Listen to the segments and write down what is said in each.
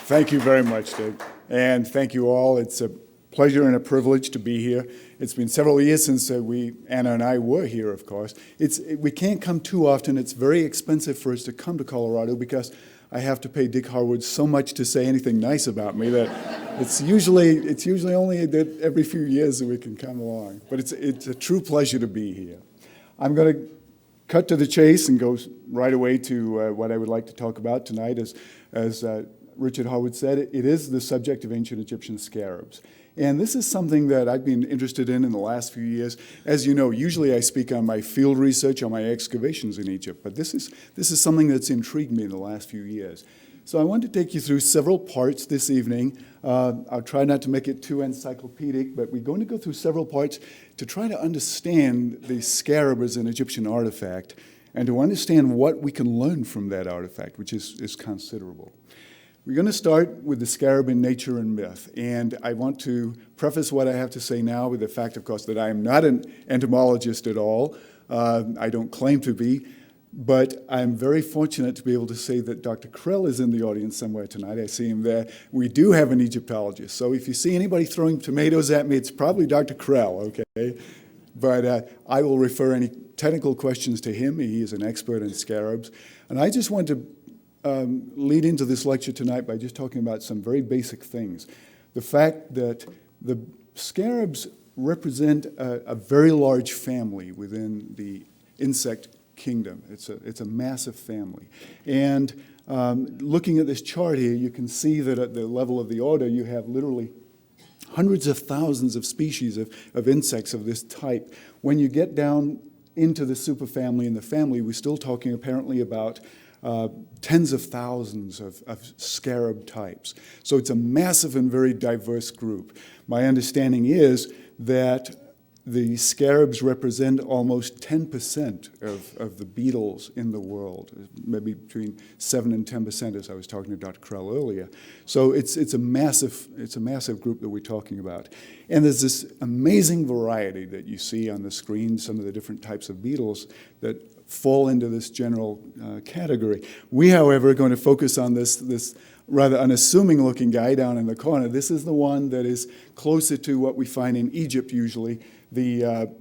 Thank you very much, Dave. And thank you all. It's a pleasure and a privilege to be here. It's been several years since Anna and I were here, of course. We can't come too often. It's very expensive for us to come to Colorado because I have to pay Dick Harwood so much to say anything nice about me that it's usually only that every few years that we can come along. But it's a true pleasure to be here. I'm going to cut to the chase and go right away to what I would like to talk about tonight. As Richard Harwood said, it is the subject of ancient Egyptian scarabs. And this is something that I've been interested in the last few years. As you know, usually I speak on my field research, on my excavations in Egypt, but this is something that's intrigued me in the last few years. So I want to take you through several parts this evening. I'll try not to make it too encyclopedic, but we're going to go through several parts to try to understand the scarab as an Egyptian artifact and to understand what we can learn from that artifact, which is considerable. We're going to start with the scarab in nature and myth, and I want to preface what I have to say now with the fact, of course, that I am not an entomologist at all. I don't claim to be, but I'm very fortunate to be able to say that Dr. Krell is in the audience somewhere tonight. I see him there. We do have an Egyptologist, so if you see anybody throwing tomatoes at me, it's probably Dr. Krell, okay? But I will refer any technical questions to him. He is an expert in scarabs, and I just want to lead into this lecture tonight by just talking about some very basic things. The fact that the scarabs represent a very large family within the insect kingdom. It's a massive family. And looking at this chart here, you can see that at the level of the order, you have literally hundreds of thousands of species of insects of this type. When you get down into the superfamily and the family, we're still talking apparently about tens of thousands of scarab types. So it's a massive and very diverse group. My understanding is that the scarabs represent almost 10% of the beetles in the world, maybe between 7 and 10%, as I was talking to Dr. Krell earlier. So it's a massive group that we're talking about. And there's this amazing variety that you see on the screen, some of the different types of beetles that fall into this general category. We, however, are going to focus on this rather unassuming looking guy down in the corner. This is the one that is closer to what we find in Egypt usually, the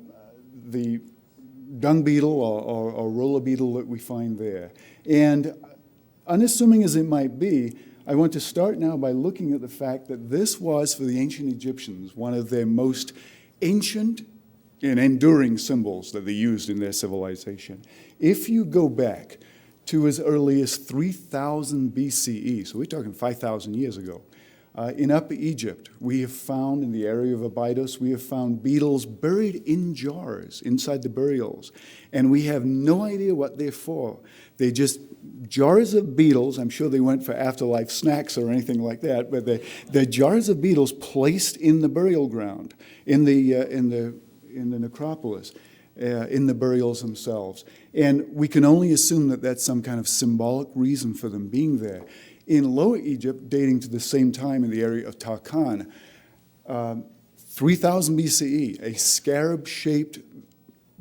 dung beetle or roller beetle that we find there. And unassuming as it might be, I want to start now by looking at the fact that this was, for the ancient Egyptians, one of their most ancient and enduring symbols that they used in their civilization. If you go back to as early as 3000 BCE, so we're talking 5,000 years ago, in Upper Egypt, we have found, in the area of Abydos, we have found beetles buried in jars inside the burials. And we have no idea what they're for. They're just jars of beetles. I'm sure they weren't for afterlife snacks or anything like that, but they're jars of beetles placed in the burial ground, in the necropolis, in the burials themselves. And we can only assume that that's some kind of symbolic reason for them being there. In Lower Egypt, dating to the same time in the area of Tarkhan, 3000 BCE, a scarab-shaped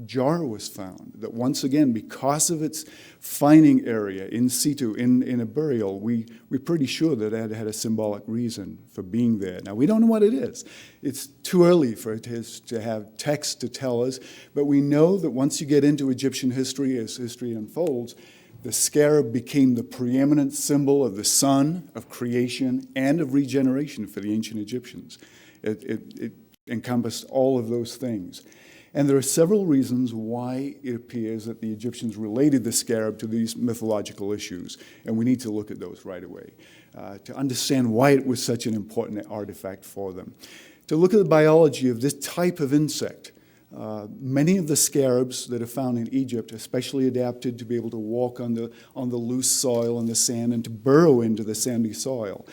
jar was found that once again, because of its finding area in situ, in a burial, we're pretty sure that it had a symbolic reason for being there. Now, we don't know what it is. It's too early for it to have text to tell us, but we know that once you get into Egyptian history, as history unfolds, the scarab became the preeminent symbol of the sun, of creation, and of regeneration for the ancient Egyptians. It encompassed all of those things. And there are several reasons why it appears that the Egyptians related the scarab to these mythological issues, and we need to look at those right away to understand why it was such an important artifact for them. To look at the biology of this type of insect, many of the scarabs that are found in Egypt, especially adapted to be able to walk on the loose soil and the sand and to burrow into the sandy soil.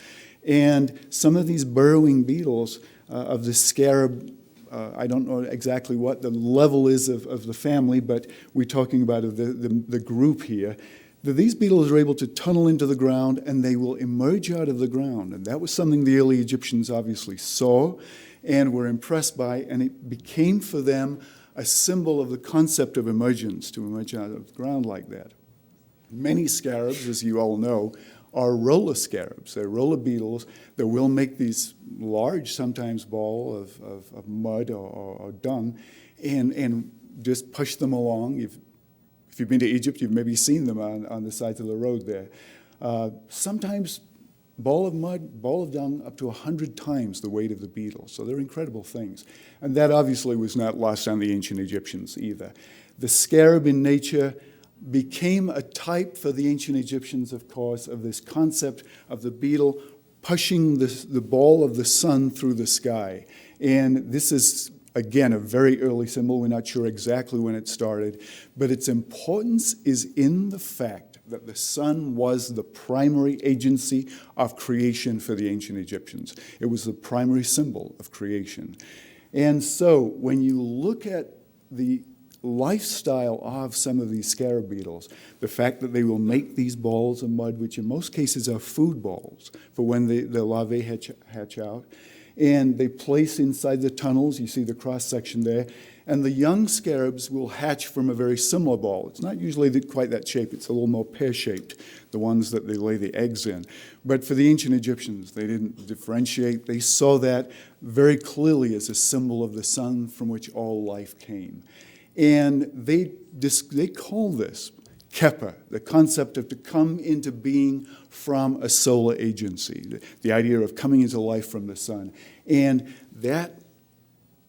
And some of these burrowing beetles of the scarab, I don't know exactly what the level is of the family, but we're talking about the group here, that these beetles are able to tunnel into the ground and they will emerge out of the ground. And that was something the early Egyptians obviously saw and were impressed by, and it became for them a symbol of the concept of emergence, to emerge out of the ground like that. Many scarabs, as you all know, are roller scarabs. They're roller beetles that will make these large, sometimes ball of mud or dung, and just push them along. If you've been to Egypt, you've maybe seen them on the sides of the road there. Sometimes ball of mud, ball of dung, up to 100 times the weight of the beetle. So they're incredible things. And that obviously was not lost on the ancient Egyptians either. The scarab in nature became a type for the ancient Egyptians, of course, of this concept of the beetle pushing the ball of the sun through the sky. And this is, again, a very early symbol. We're not sure exactly when it started, but its importance is in the fact that the sun was the primary agency of creation for the ancient Egyptians. It was the primary symbol of creation. And so when you look at the lifestyle of some of these scarab beetles, the fact that they will make these balls of mud, which in most cases are food balls for when the larvae hatch out, and they place inside the tunnels, you see the cross-section there, and the young scarabs will hatch from a very similar ball. It's not usually quite that shape. It's a little more pear-shaped, the ones that they lay the eggs in. But for the ancient Egyptians, they didn't differentiate. They saw that very clearly as a symbol of the sun from which all life came. And they call this Kepa, the concept of to come into being from a solar agency, the idea of coming into life from the sun. And that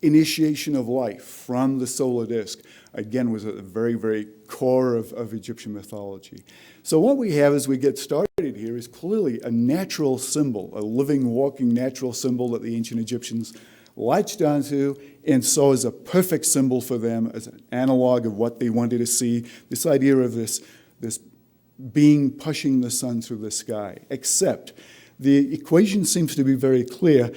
initiation of life from the solar disk, again, was at the very, very core of Egyptian mythology. So what we have as we get started here is clearly a natural symbol, a living, walking natural symbol that the ancient Egyptians latched onto and saw as a perfect symbol for them, as an analog of what they wanted to see, this idea of this being pushing the sun through the sky. Except the equation seems to be very clear,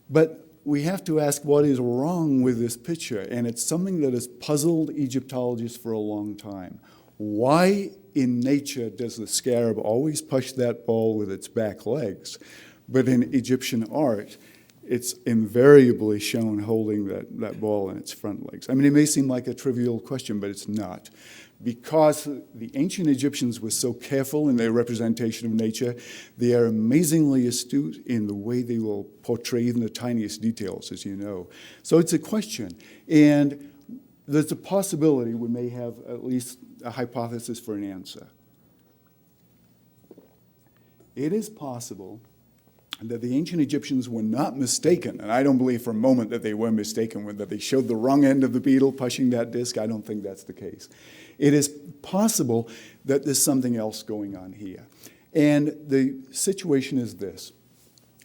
but we have to ask what is wrong with this picture, and it's something that has puzzled Egyptologists for a long time. Why in nature does the scarab always push that ball with its back legs, but in Egyptian art, it's invariably shown holding that ball in its front legs? I mean, it may seem like a trivial question, but it's not. Because the ancient Egyptians were so careful in their representation of nature, they are amazingly astute in the way they will portray even the tiniest details, as you know. So it's a question. And there's a possibility we may have at least a hypothesis for an answer. It is possible that the ancient Egyptians were not mistaken, and I don't believe for a moment that they were mistaken, that they showed the wrong end of the beetle pushing that disc. I don't think that's the case. It is possible that there's something else going on here. And the situation is this.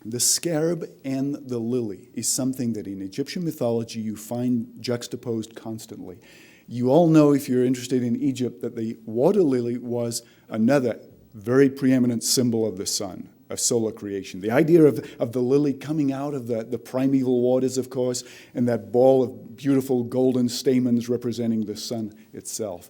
The scarab and the lily is something that in Egyptian mythology you find juxtaposed constantly. You all know, if you're interested in Egypt, that the water lily was another very preeminent symbol of the sun, of solar creation. The idea of the lily coming out of the primeval waters, of course, and that ball of beautiful golden stamens representing the sun itself.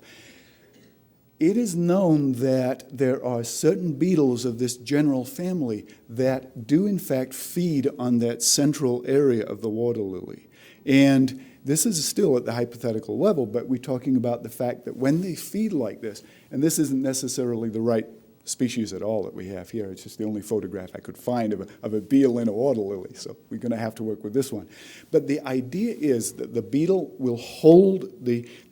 It is known that there are certain beetles of this general family that do in fact feed on that central area of the water lily. And this is still at the hypothetical level, but we're talking about the fact that when they feed like this, and this isn't necessarily the right species at all that we have here. It's just the only photograph I could find of a beetle in a water lily, so we're going to have to work with this one. But the idea is that the beetle will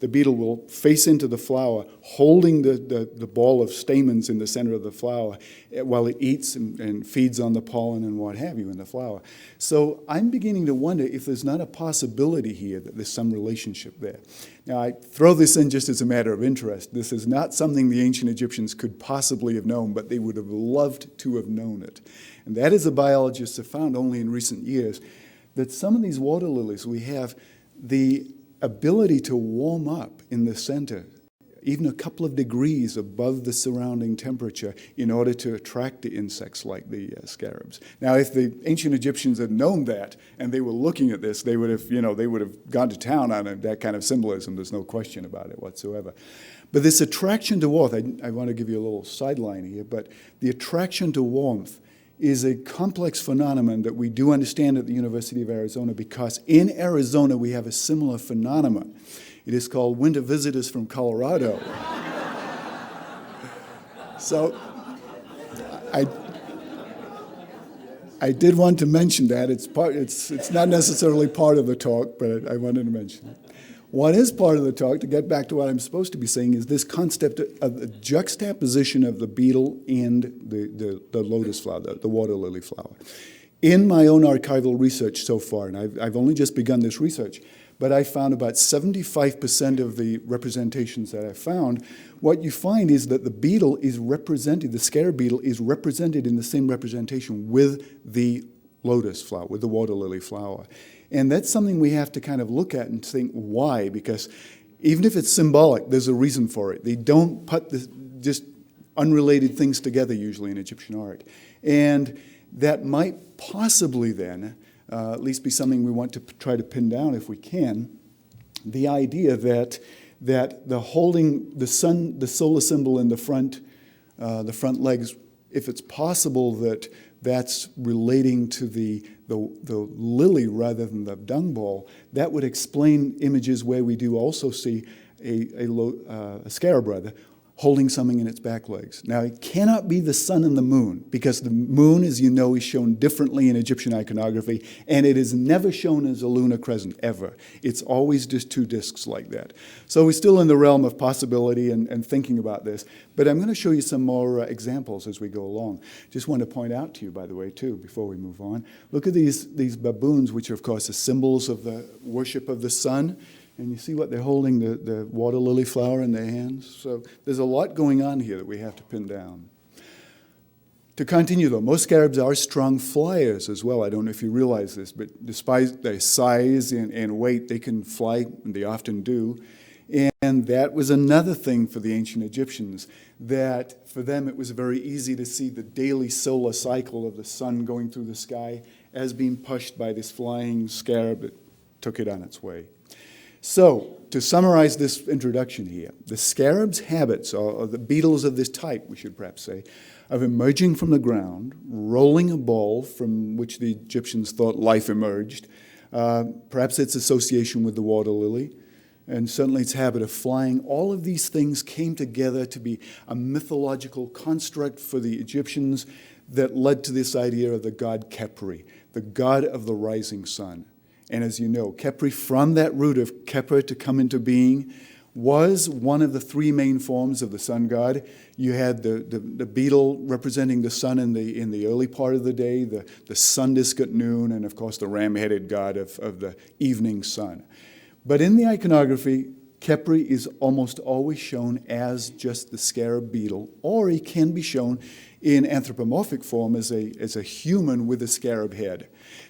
beetle will face into the flower, holding the ball of stamens in the center of the flower while it eats and feeds on the pollen and what have you in the flower. So I'm beginning to wonder if there's not a possibility here that there's some relationship there. Now, I throw this in just as a matter of interest. This is not something the ancient Egyptians could possibly have known, but they would have loved to have known it. And that is, the biologists have found only in recent years that some of these water lilies, we have the ability to warm up in the center, even a couple of degrees above the surrounding temperature, in order to attract the insects like the scarabs. Now, if the ancient Egyptians had known that and they were looking at this, they would have gone to town on that kind of symbolism. There's no question about it whatsoever. But this attraction to warmth, I want to give you a little sideline here, but the attraction to warmth is a complex phenomenon that we do understand at the University of Arizona, because in Arizona we have a similar phenomenon. It is called winter visitors from Colorado. So I, I did want to mention that. It's not necessarily part of the talk, but I wanted to mention it. What is part of the talk, to get back to what I'm supposed to be saying, is this concept of the juxtaposition of the beetle and the lotus flower, the water lily flower. In my own archival research so far, and I've only just begun this research, but I found about 75% of the representations that I found, what you find is that the beetle is represented, the scarab beetle is represented in the same representation with the lotus flower, with the water lily flower. And that's something we have to kind of look at and think why, because even if it's symbolic, there's a reason for it. They don't put just unrelated things together usually in Egyptian art. And that might possibly then at least be something we want to try to pin down if we can, the idea that the holding the sun, the solar symbol in the front legs, if it's possible that that's relating to the lily rather than the dung ball, that would explain images where we do also see a scarab rather holding something in its back legs. Now, it cannot be the sun and the moon, because the moon, as you know, is shown differently in Egyptian iconography, and it is never shown as a lunar crescent, ever. It's always just two discs like that. So we're still in the realm of possibility and thinking about this, but I'm going to show you some more examples as we go along. Just want to point out to you, by the way, too, before we move on, look at these baboons, which are, of course, the symbols of the worship of the sun. And you see what they're holding, the water lily flower in their hands. So there's a lot going on here that we have to pin down. To continue, though, most scarabs are strong flyers as well. I don't know if you realize this, but despite their size and weight, they can fly, and they often do. And that was another thing for the ancient Egyptians, that for them it was very easy to see the daily solar cycle of the sun going through the sky as being pushed by this flying scarab that took it on its way. So, to summarize this introduction here, the scarab's habits, or the beetles of this type, we should perhaps say, of emerging from the ground, rolling a ball from which the Egyptians thought life emerged, perhaps its association with the water lily, and certainly its habit of flying. All of these things came together to be a mythological construct for the Egyptians that led to this idea of the god Khepri, the god of the rising sun. And as you know, Khepri, from that root of Khepri to come into being, was one of the three main forms of the sun god. You had the beetle representing the sun in the early part of the day, the sun disk at noon, and of course the ram-headed god of the evening sun. But in the iconography, Khepri is almost always shown as just the scarab beetle, or he can be shown in anthropomorphic form as a human with a scarab head.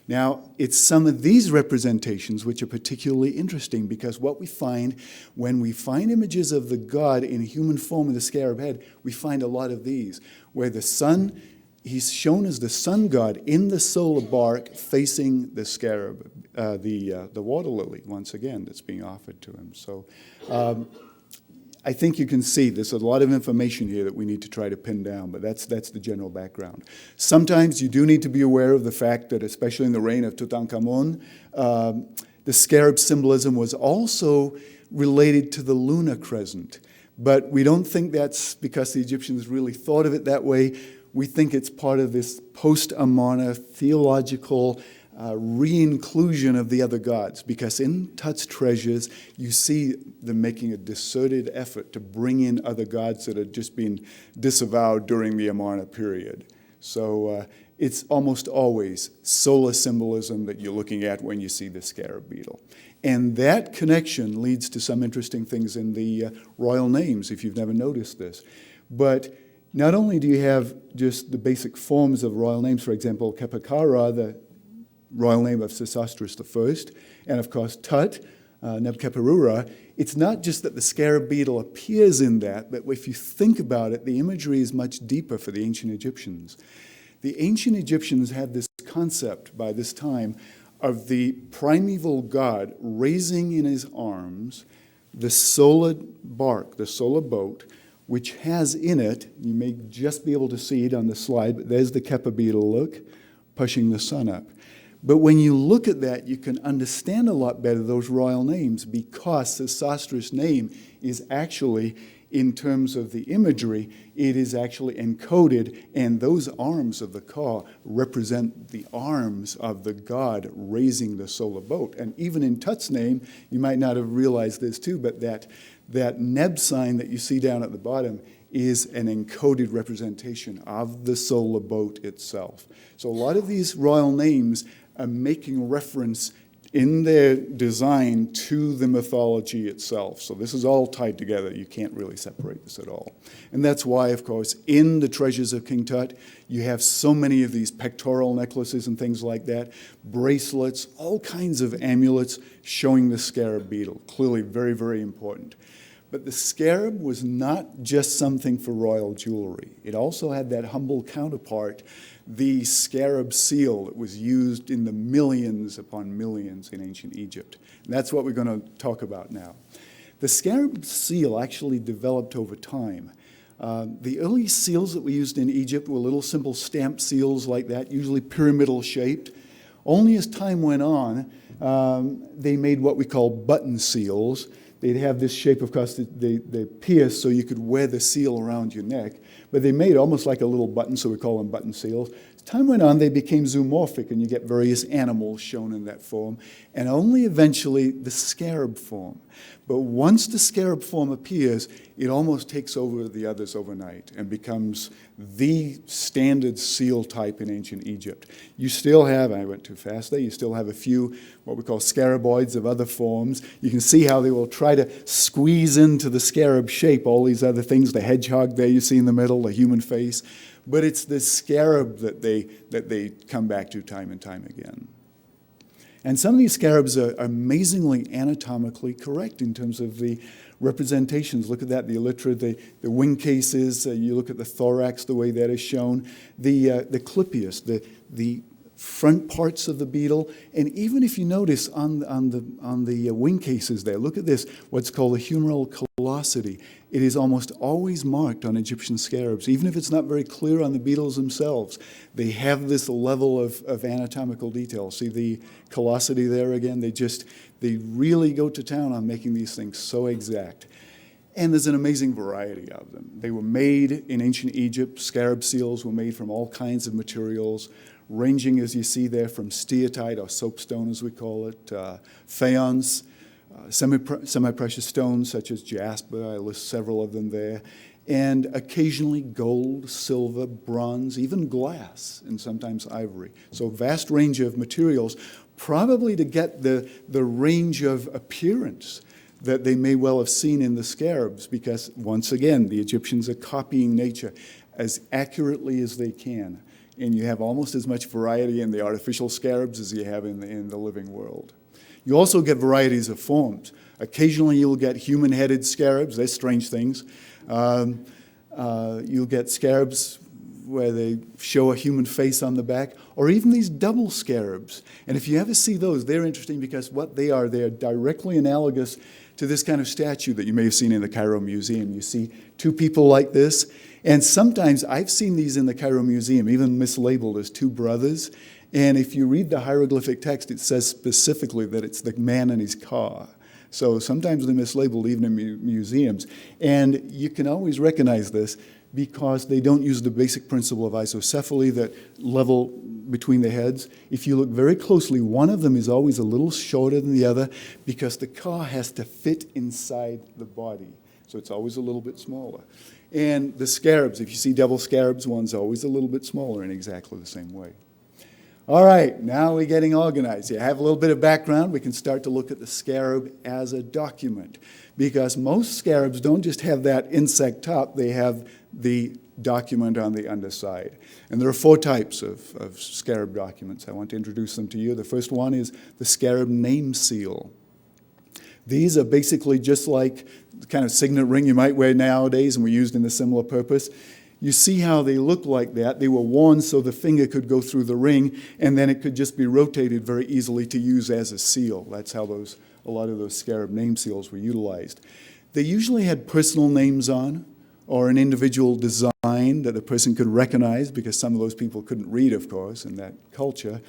Now, it's some of these representations which are particularly interesting, because what we find when we find images of the god in human form with a scarab head, we find a lot of these, where the sun, he's shown as the sun god in the solar bark facing the scarab, the water lily, once again, that's being offered to him. So I think you can see there's a lot of information here that we need to try to pin down, but that's the general background. Sometimes you do need to be aware of the fact that, especially in the reign of Tutankhamun, the scarab symbolism was also related to the lunar crescent. But we don't think that's because the Egyptians really thought of it that way. We think it's part of this post-Amarna theological re-inclusion of the other gods, because in Tut's treasures, you see them making a concerted effort to bring in other gods that had just been disavowed during the Amarna period. So it's almost always solar symbolism that you're looking at when you see the scarab beetle. And that connection leads to some interesting things in the royal names, if you've never noticed this. But not only do you have just the basic forms of royal names, for example, Khepakara, the royal name of Sesostris I, and of course Tut, Nebkheperura, it's not just that the scarab beetle appears in that, but if you think about it, the imagery is much deeper for the ancient Egyptians. The ancient Egyptians had this concept by this time of the primeval god raising in his arms the solar bark, the solar boat, which has in it, you may just be able to see it on the slide, but there's the Khepra beetle, look, pushing the sun up. But when you look at that, you can understand a lot better those royal names, because Sesostris' name is actually in terms of the imagery, it is actually encoded, and those arms of the car represent the arms of the god raising the solar boat. And even in Tut's name, you might not have realized this too, but that Neb sign that you see down at the bottom is an encoded representation of the solar boat itself. So a lot of these royal names are making reference in their design to the mythology itself. So this is all tied together. You can't really separate this at all. And that's why, of course, in the treasures of King Tut, you have so many of these pectoral necklaces and things like that, bracelets, all kinds of amulets showing the scarab beetle. Clearly very, very important. But the scarab was not just something for royal jewelry. It also had that humble counterpart, the Scarab Seal that was used in the millions upon millions in ancient Egypt. And that's what we're going to talk about now. The Scarab Seal actually developed over time. The early seals that we used in Egypt were little simple stamp seals like that, usually pyramidal shaped. Only as time went on, they made what we call button seals. They'd have this shape, of course, they pierced so you could wear the seal around your neck. But they made almost like a little button, so we call them button seals. As time went on, they became zoomorphic, and you get various animals shown in that form, and only eventually the scarab form. But once the scarab form appears, it almost takes over the others overnight and becomes the standard seal type in ancient Egypt. You still have, I went too fast there, you still have a few what we call scaraboids of other forms. You can see how they will try to squeeze into the scarab shape all these other things, the hedgehog there you see in the middle, the human face. But it's the scarab that they come back to time and time again. And some of these scarabs are amazingly anatomically correct in terms of the representations. Look at that, the elytra, the wing cases, you look at the thorax, the way that is shown, the clypeus, the front parts of the beetle, and even if you notice on the wing cases there, look at this, what's called the humeral callosity. It is almost always marked on Egyptian scarabs, even if it's not very clear on the beetles themselves. They have this level of anatomical detail. See the callosity there again? They really go to town on making these things so exact. And there's an amazing variety of them. They were made in ancient Egypt. Scarab seals were made from all kinds of materials, ranging, as you see there, from steatite, or soapstone as we call it, faience, semi-precious stones such as jasper, I list several of them there, and occasionally gold, silver, bronze, even glass, and sometimes ivory. So a vast range of materials, probably to get the range of appearance that they may well have seen in the scarabs, because once again, the Egyptians are copying nature as accurately as they can. And you have almost as much variety in the artificial scarabs as you have in the living world. You also get varieties of forms. Occasionally you'll get human-headed scarabs. They're strange things. You'll get scarabs where they show a human face on the back, or even these double scarabs. And if you ever see those, they're interesting because what they are directly analogous to this kind of statue that you may have seen in the Cairo Museum. You see two people like this, and sometimes I've seen these in the Cairo Museum, even mislabeled as two brothers. And if you read the hieroglyphic text, it says specifically that it's the man in his car. So sometimes they're mislabeled even in museums. And you can always recognize this because they don't use the basic principle of isocephaly, that level between the heads. If you look very closely, one of them is always a little shorter than the other because the car has to fit inside the body. So it's always a little bit smaller. And the scarabs, if you see double scarabs, one's always a little bit smaller in exactly the same way. All right, now we're getting organized. You have a little bit of background. We can start to look at the scarab as a document, because most scarabs don't just have that insect top, they have the document on the underside. And there are four types of scarab documents. I want to introduce them to you. The first one is the scarab name seal. These are basically just like the kind of signet ring you might wear nowadays and were used in a similar purpose. You see how they look like that. They were worn so the finger could go through the ring, and then it could just be rotated very easily to use as a seal. That's how a lot of those scarab name seals were utilized. They usually had personal names on, or an individual design that the person could recognize, because some of those people couldn't read, of course, in that culture.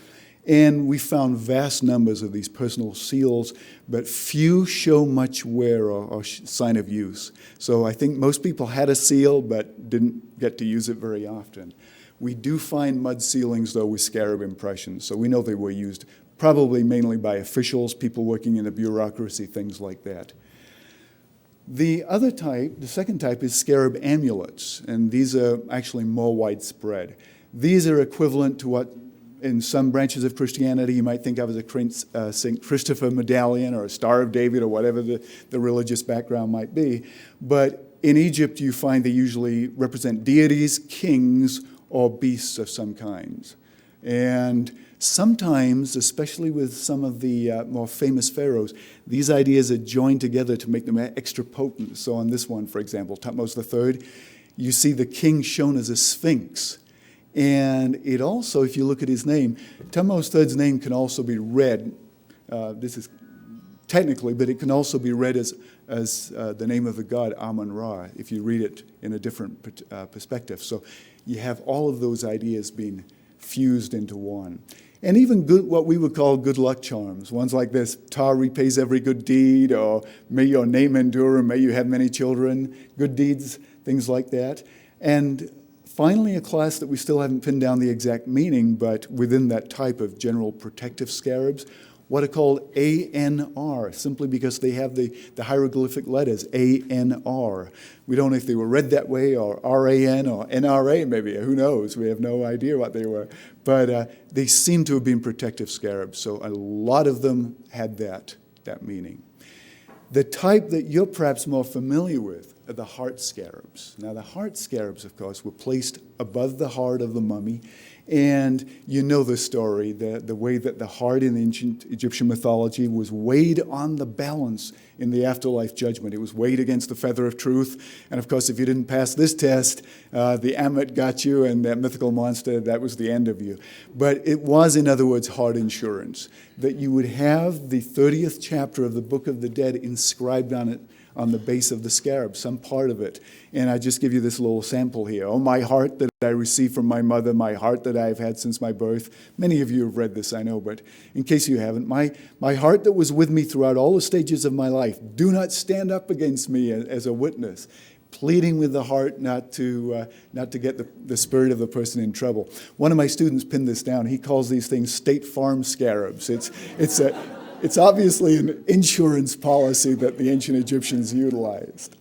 And we found vast numbers of these personal seals, but few show much wear or sign of use. So I think most people had a seal, but didn't get to use it very often. We do find mud sealings, though, with scarab impressions. So we know they were used probably mainly by officials, people working in the bureaucracy, things like that. The other type, the second type, is scarab amulets, and these are actually more widespread. These are equivalent to what in some branches of Christianity you might think of as a St. Christopher medallion or a Star of David or whatever the religious background might be. But in Egypt you find they usually represent deities, kings, or beasts of some kinds. And sometimes, especially with some of the more famous pharaohs, these ideas are joined together to make them extra potent. So on this one, for example, Thutmose III, you see the king shown as a sphinx. And it also, if you look at his name, Thutmose III's name can also be read, this is technically, but it can also be read as the name of the god Amun-Ra, if you read it in a different perspective. So you have all of those ideas being fused into one. And even what we would call good luck charms, ones like this, Ptah repays every good deed, or may your name endure, and may you have many children, good deeds, things like that. And finally, a class that we still haven't pinned down the exact meaning, but within that type of general protective scarabs, what are called ANR, simply because they have the hieroglyphic letters, ANR. We don't know if they were read that way, or RAN, or NRA maybe, who knows? We have no idea what they were. But they seem to have been protective scarabs, so a lot of them had that meaning. The type that you're perhaps more familiar with are the heart scarabs. Now, the heart scarabs, of course, were placed above the heart of the mummy. And you know the story, the way that the heart in ancient Egyptian mythology was weighed on the balance in the afterlife judgment. It was weighed against the feather of truth. And of course, if you didn't pass this test, the amulet got you, and that mythical monster, that was the end of you. But it was, in other words, heart insurance, that you would have the 30th chapter of the Book of the Dead inscribed on it, on the base of the scarab, some part of it. And I just give you this little sample here. Oh, my heart that I received from my mother, my heart that I've had since my birth. Many of you have read this, I know, but in case you haven't, my heart that was with me throughout all the stages of my life, do not stand up against me as a witness, pleading with the heart not to get the spirit of the person in trouble. One of my students pinned this down. He calls these things State Farm scarabs. It's obviously an insurance policy that the ancient Egyptians utilized.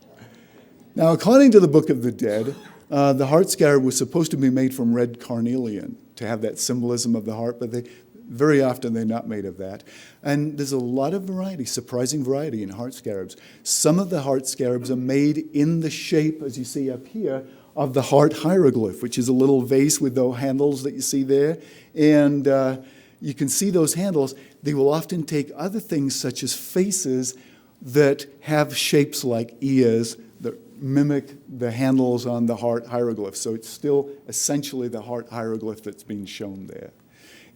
Now, according to the Book of the Dead, the heart scarab was supposed to be made from red carnelian to have that symbolism of the heart, but very often they're not made of that. And there's a lot of variety, surprising variety in heart scarabs. Some of the heart scarabs are made in the shape, as you see up here, of the heart hieroglyph, which is a little vase with those handles that you see there. And you can see those handles. They will often take other things such as faces that have shapes like ears that mimic the handles on the heart hieroglyph. So it's still essentially the heart hieroglyph that's being shown there.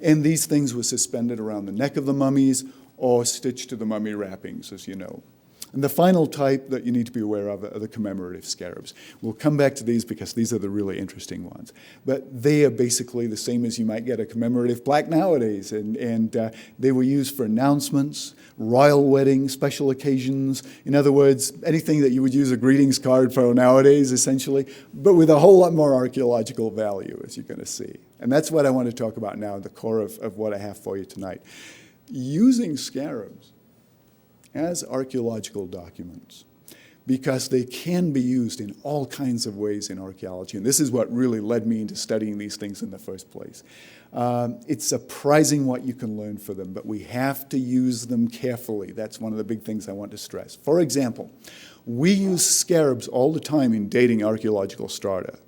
And these things were suspended around the neck of the mummies or stitched to the mummy wrappings, as you know. And the final type that you need to be aware of are the commemorative scarabs. We'll come back to these because these are the really interesting ones. But they are basically the same as you might get a commemorative plaque nowadays. And they were used for announcements, royal weddings, special occasions. In other words, anything that you would use a greetings card for nowadays, essentially, but with a whole lot more archaeological value, as you're going to see. And that's what I want to talk about now, the core of what I have for you tonight. Using scarabs as archaeological documents, because they can be used in all kinds of ways in archaeology. And this is what really led me into studying these things in the first place. It's surprising what you can learn from them, but we have to use them carefully. That's one of the big things I want to stress. For example, we use scarabs all the time in dating archaeological strata.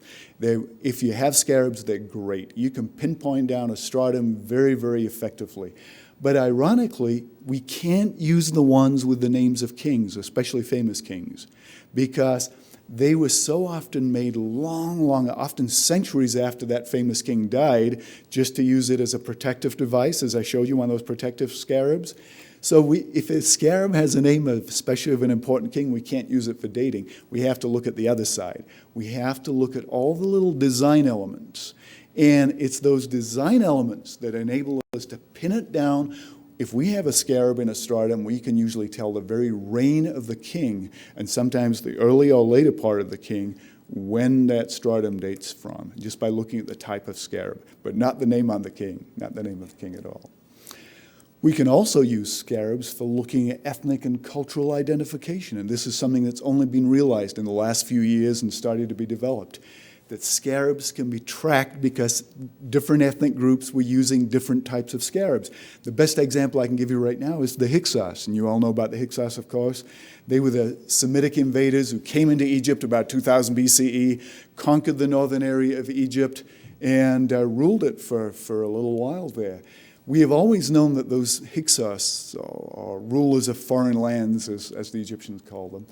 If you have scarabs, they're great. You can pinpoint down a stratum very, very effectively. But ironically, we can't use the ones with the names of kings, especially famous kings, because they were so often made long, often centuries after that famous king died, just to use it as a protective device, as I showed you, one of those protective scarabs. So if a scarab has a name, especially of an important king, we can't use it for dating. We have to look at the other side. We have to look at all the little design elements. And it's those design elements that enable us to pin it down. If we have a scarab in a stratum, we can usually tell the very reign of the king, and sometimes the early or later part of the king, when that stratum dates from, just by looking at the type of scarab, but not the name on the king, not the name of the king at all. We can also use scarabs for looking at ethnic and cultural identification, and this is something that's only been realized in the last few years and started to be developed, that scarabs can be tracked because different ethnic groups were using different types of scarabs. The best example I can give you right now is the Hyksos, and you all know about the Hyksos, of course. They were the Semitic invaders who came into Egypt about 2000 BCE, conquered the northern area of Egypt, and ruled it for a little while there. We have always known that those Hyksos, or rulers of foreign lands, as the Egyptians called them,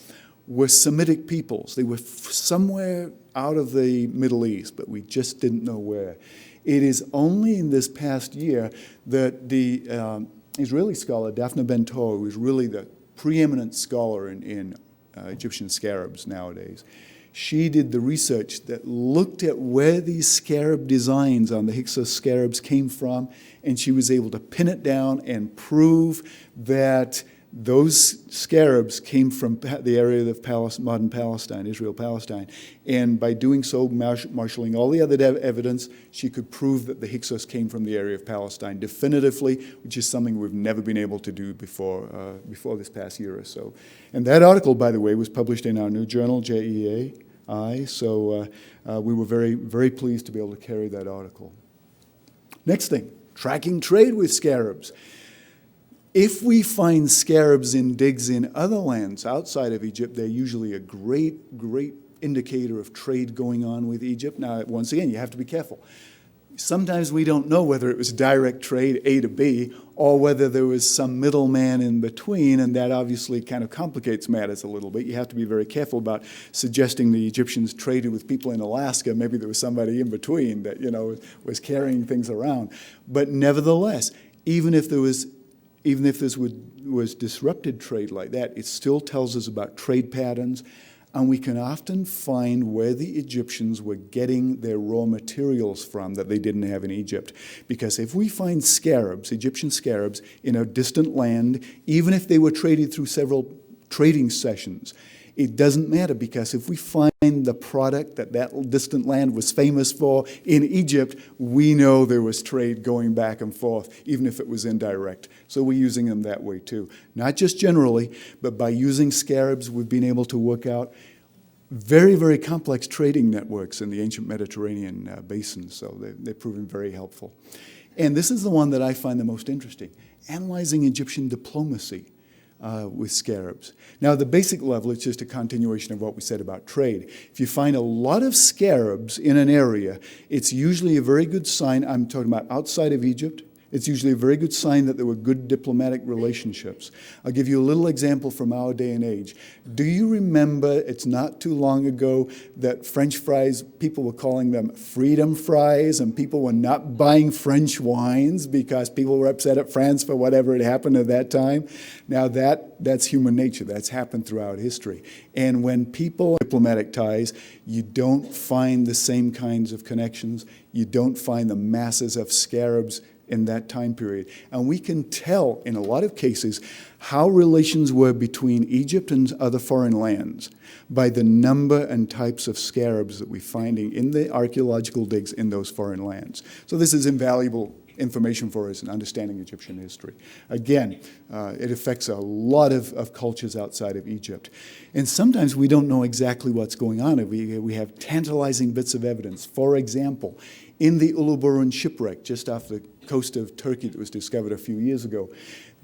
were Semitic peoples. They were somewhere out of the Middle East, but we just didn't know where. It is only in this past year that the Israeli scholar Daphne Ben-Tor, who is really the preeminent scholar in Egyptian scarabs nowadays, she did the research that looked at where these scarab designs on the Hyksos scarabs came from, and she was able to pin it down and prove that those scarabs came from the area of modern Palestine, Israel-Palestine. And by doing so, marshalling all the other evidence, she could prove that the Hyksos came from the area of Palestine definitively, which is something we've never been able to do before this past year or so. And that article, by the way, was published in our new journal, JEAI, so we were very, very pleased to be able to carry that article. Next thing, tracking trade with scarabs. If we find scarabs in digs in other lands outside of Egypt, they're usually a great, great indicator of trade going on with Egypt. Now, once again, you have to be careful. Sometimes we don't know whether it was direct trade, A to B, or whether there was some middleman in between, and that obviously kind of complicates matters a little bit. You have to be very careful about suggesting the Egyptians traded with people in Alaska. Maybe there was somebody in between that, was carrying things around. But nevertheless, even if this was disrupted trade like that, it still tells us about trade patterns, and we can often find where the Egyptians were getting their raw materials from that they didn't have in Egypt. Because if we find scarabs, Egyptian scarabs, in a distant land, even if they were traded through several trading sessions, it doesn't matter, because if we find the product that distant land was famous for in Egypt, we know there was trade going back and forth, even if it was indirect. So we're using them that way too. Not just generally, but by using scarabs, we've been able to work out very, very complex trading networks in the ancient Mediterranean basin, so they've proven very helpful. And this is the one that I find the most interesting, analyzing Egyptian diplomacy with scarabs. Now, the basic level, it's just a continuation of what we said about trade. If you find a lot of scarabs in an area, it's usually a very good sign. I'm talking about outside of Egypt. It's usually a very good sign that there were good diplomatic relationships. I'll give you a little example from our day and age. Do you remember, it's not too long ago, that French fries, people were calling them freedom fries, and people were not buying French wines because people were upset at France for whatever had happened at that time? Now that's human nature. That's happened throughout history. And when people have diplomatic ties, you don't find the same kinds of connections. You don't find the masses of scarabs in that time period. And we can tell in a lot of cases how relations were between Egypt and other foreign lands by the number and types of scarabs that we're finding in the archaeological digs in those foreign lands. So this is invaluable information for us in understanding Egyptian history. Again, it affects a lot of cultures outside of Egypt. And sometimes we don't know exactly what's going on. We have tantalizing bits of evidence. For example, in the Uluburun shipwreck just off the coast of Turkey that was discovered a few years ago,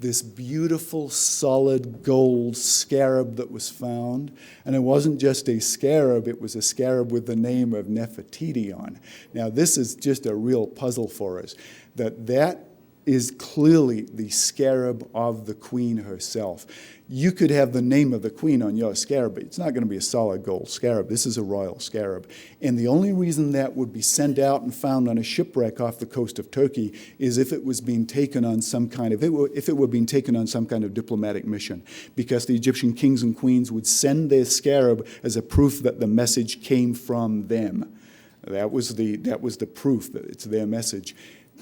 this beautiful solid gold scarab that was found. And it wasn't just a scarab, it was a scarab with the name of Nefertiti on. Now this is just a real puzzle for us, that is clearly the scarab of the queen herself. You could have the name of the queen on your scarab, but it's not going to be a solid gold scarab. This is a royal scarab. And the only reason that would be sent out and found on a shipwreck off the coast of Turkey is if it was being taken on some kind of, if it were being taken on some kind of diplomatic mission, because the Egyptian kings and queens would send their scarab as a proof that the message came from them. That was the proof that it's their message.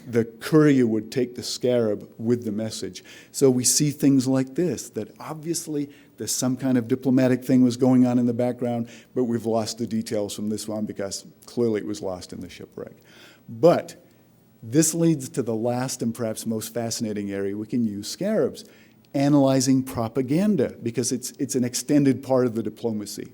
The courier would take the scarab with the message. So we see things like this, that obviously there's some kind of diplomatic thing was going on in the background, but we've lost the details from this one because clearly it was lost in the shipwreck. But this leads to the last and perhaps most fascinating area we can use scarabs, analyzing propaganda, because it's an extended part of the diplomacy.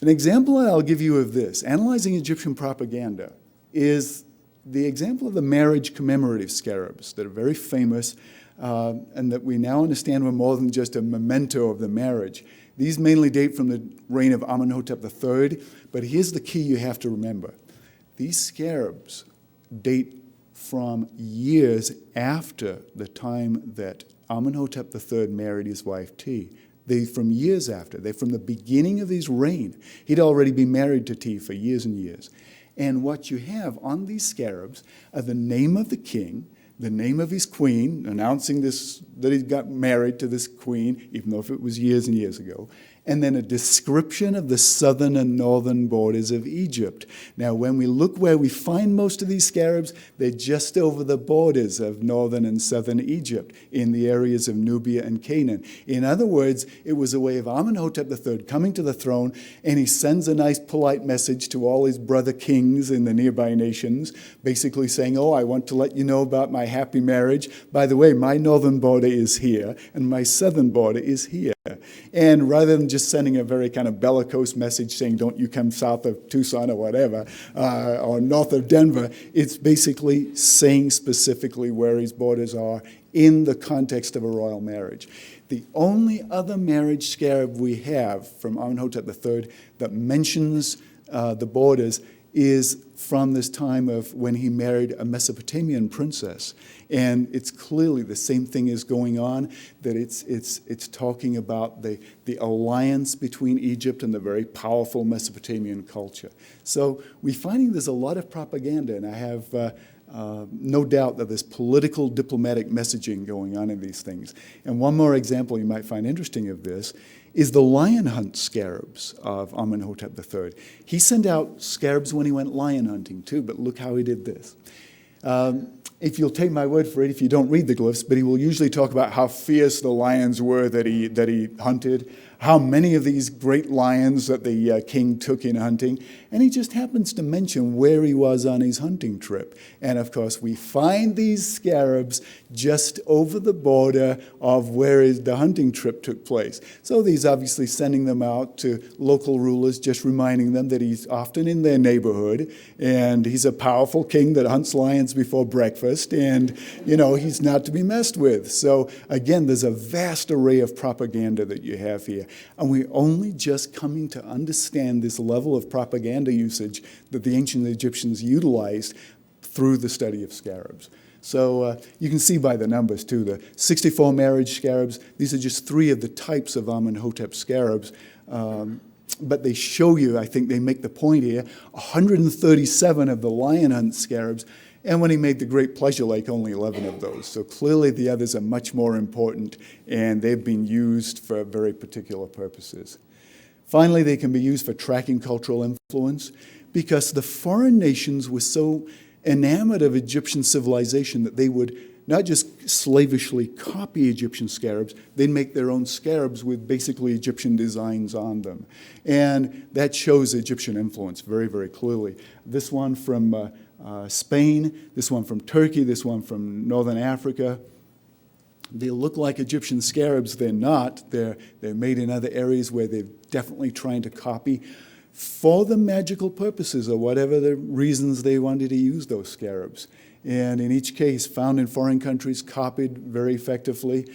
An example I'll give you of this, analyzing Egyptian propaganda, is the example of the marriage commemorative scarabs that are very famous and that we now understand were more than just a memento of the marriage. These mainly date from the reign of Amenhotep III, but here's the key you have to remember. These scarabs date from years after the time that Amenhotep III married his wife T. They're from years after. They're from the beginning of his reign. He'd already been married to T for years and years. And what you have on these scarabs are the name of the king, the name of his queen, announcing this, that he got married to this queen, even though if it was years and years ago, and then a description of the southern and northern borders of Egypt. Now, when we look where we find most of these scarabs, they're just over the borders of northern and southern Egypt, in the areas of Nubia and Canaan. In other words, it was a way of Amenhotep III coming to the throne, and he sends a nice, polite message to all his brother kings in the nearby nations, basically saying, oh, I want to let you know about my happy marriage. By the way, my northern border is here, and my southern border is here. And rather than just sending a very kind of bellicose message saying, don't you come south of Tucson or whatever, or north of Denver, it's basically saying specifically where his borders are in the context of a royal marriage. The only other marriage scarab we have from Amenhotep III that mentions the borders is from this time of when he married a Mesopotamian princess. And it's clearly the same thing is going on, that it's talking about the alliance between Egypt and the very powerful Mesopotamian culture. So we're finding there's a lot of propaganda, and I have no doubt that there's political diplomatic messaging going on in these things. And one more example you might find interesting of this is the lion hunt scarabs of Amenhotep III. He sent out scarabs when he went lion hunting too, but look how he did this. If you'll take my word for it, if you don't read the glyphs, but he will usually talk about how fierce the lions were that he hunted, how many of these great lions that the king took in hunting, and he just happens to mention where he was on his hunting trip. And of course, we find these scarabs just over the border of where the hunting trip took place. So he's obviously sending them out to local rulers, just reminding them that he's often in their neighborhood, and he's a powerful king that hunts lions before breakfast, and, you know, he's not to be messed with. So again, there's a vast array of propaganda that you have here. And we're only just coming to understand this level of propaganda usage that the ancient Egyptians utilized through the study of scarabs. So you can see by the numbers too, the 64 marriage scarabs, these are just 3 of the types of Amenhotep scarabs. But they show you, I think they make the point here, 137 of the lion hunt scarabs, and when he made the Great Pleasure Lake, only 11 of those. So clearly the others are much more important, and they've been used for very particular purposes. Finally, they can be used for tracking cultural influence, because the foreign nations were so enamored of Egyptian civilization that they would not just slavishly copy Egyptian scarabs, they'd make their own scarabs with basically Egyptian designs on them. And that shows Egyptian influence very, very clearly. This one from Spain, this one from Turkey, this one from Northern Africa. They look like Egyptian scarabs. They're not. They're made in other areas where they're definitely trying to copy for the magical purposes or whatever the reasons they wanted to use those scarabs. And in each case, found in foreign countries, copied very effectively.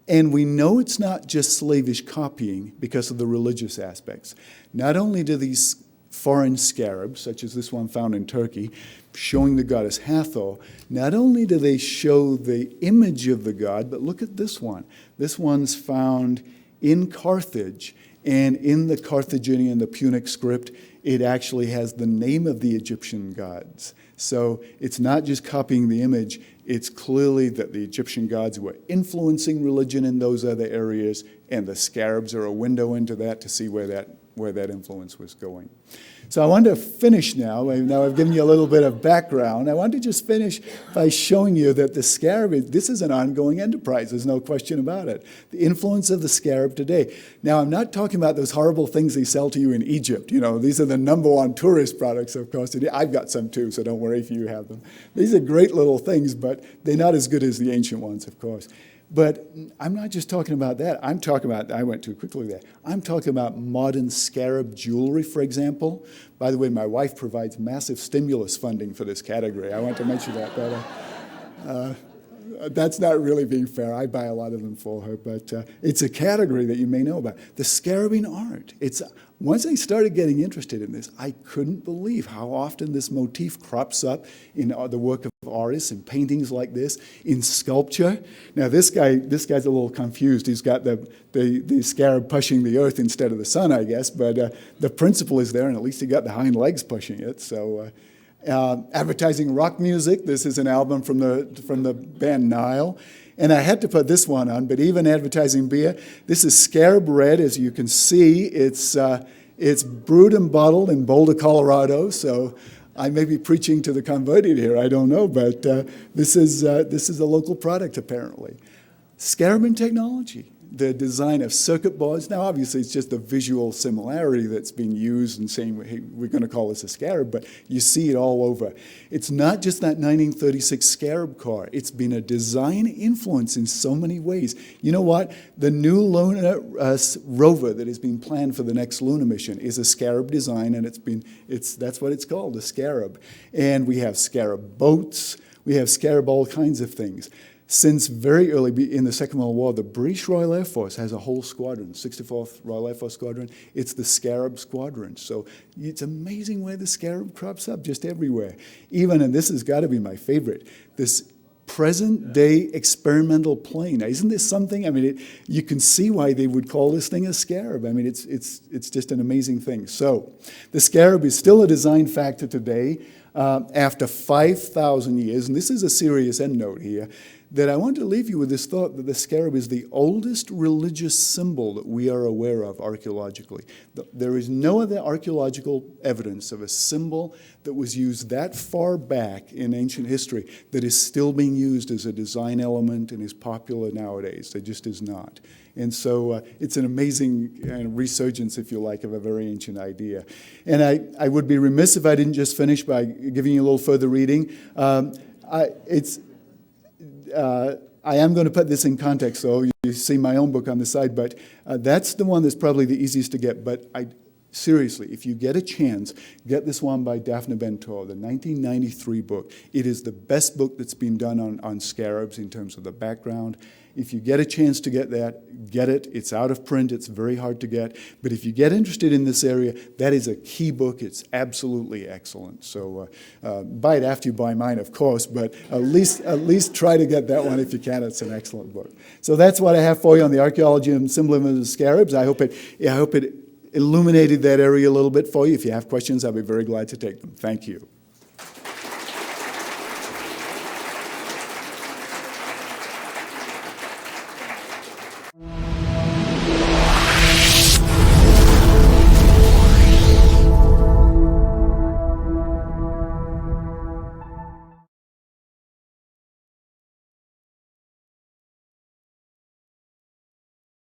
And we know it's not just slavish copying because of the religious aspects. Not only do these foreign scarabs, such as this one found in Turkey, showing the goddess Hathor, not only do they show the image of the god, but look at this one. This one's found in Carthage, and in the Carthaginian, the Punic script, it actually has the name of the Egyptian gods. So it's not just copying the image, it's clearly that the Egyptian gods were influencing religion in those other areas, and the scarabs are a window into that to see where that influence was going. So I want to finish now. Now I've given you a little bit of background. I want to just finish by showing you that the scarab, this is an ongoing enterprise. There's no question about it. The influence of the scarab today. Now, I'm not talking about those horrible things they sell to you in Egypt. You know, these are the #1 tourist products, of course. I've got some too, so don't worry if you have them. These are great little things, but they're not as good as the ancient ones, of course. But I'm not just talking about that. I'm talking about, I went too quickly there. I'm talking about modern scarab jewelry, for example. By the way, my wife provides massive stimulus funding for this category. I want to mention that, but that's not really being fair. I buy a lot of them for her, but it's a category that you may know about. The scarabine art. Once I started getting interested in this, I couldn't believe how often this motif crops up in the work of artists, in paintings like this, in sculpture. Now this guy's a little confused. He's got the scarab pushing the earth instead of the sun, I guess, but the principle is there, and at least he got the hind legs pushing it. So. Advertising rock music. This is an album from the band Nile. And I had to put this one on, but even advertising beer. This is Scarab Red, as you can see. It's brewed and bottled in Boulder, Colorado. So I may be preaching to the converted here, I don't know, but this is a local product apparently. Scarabine technology. The design of circuit boards. Now, obviously, it's just a visual similarity that's being used and saying, hey, we're going to call this a scarab, but you see it all over. It's not just that 1936 scarab car. It's been a design influence in so many ways. You know what? The new lunar rover that is being planned for the next lunar mission is a scarab design, and that's what it's called, a scarab. And we have scarab boats. We have scarab all kinds of things. Since very early in the Second World War, the British Royal Air Force has a whole squadron, 64th Royal Air Force Squadron. It's the Scarab Squadron. So it's amazing where the scarab crops up just everywhere. Even, and this has got to be my favorite, this present-day experimental plane. Now, isn't this something? I mean, you can see why they would call this thing a scarab. I mean, it's just an amazing thing. So the scarab is still a design factor today after 5,000 years, and this is a serious endnote here, that I want to leave you with this thought that the scarab is the oldest religious symbol that we are aware of archaeologically. There is no other archaeological evidence of a symbol that was used that far back in ancient history that is still being used as a design element and is popular nowadays. There just is not. And so it's an amazing resurgence, if you like, of a very ancient idea. And I would be remiss if I didn't just finish by giving you a little further reading. I am going to put this in context, though. You see my own book on the side, but that's the one that's probably the easiest to get. But seriously, if you get a chance, get this one by Daphne Bentor, the 1993 book. It is the best book that's been done on scarabs in terms of the background. If you get a chance to get that, get it. It's out of print. It's very hard to get. But if you get interested in this area, that is a key book. It's absolutely excellent. So buy it after you buy mine, of course, but at least try to get that one if you can. It's an excellent book. So that's what I have for you on the archaeology and symbolism of scarabs. I hope it illuminated that area a little bit for you. If you have questions, I'll be very glad to take them. Thank you.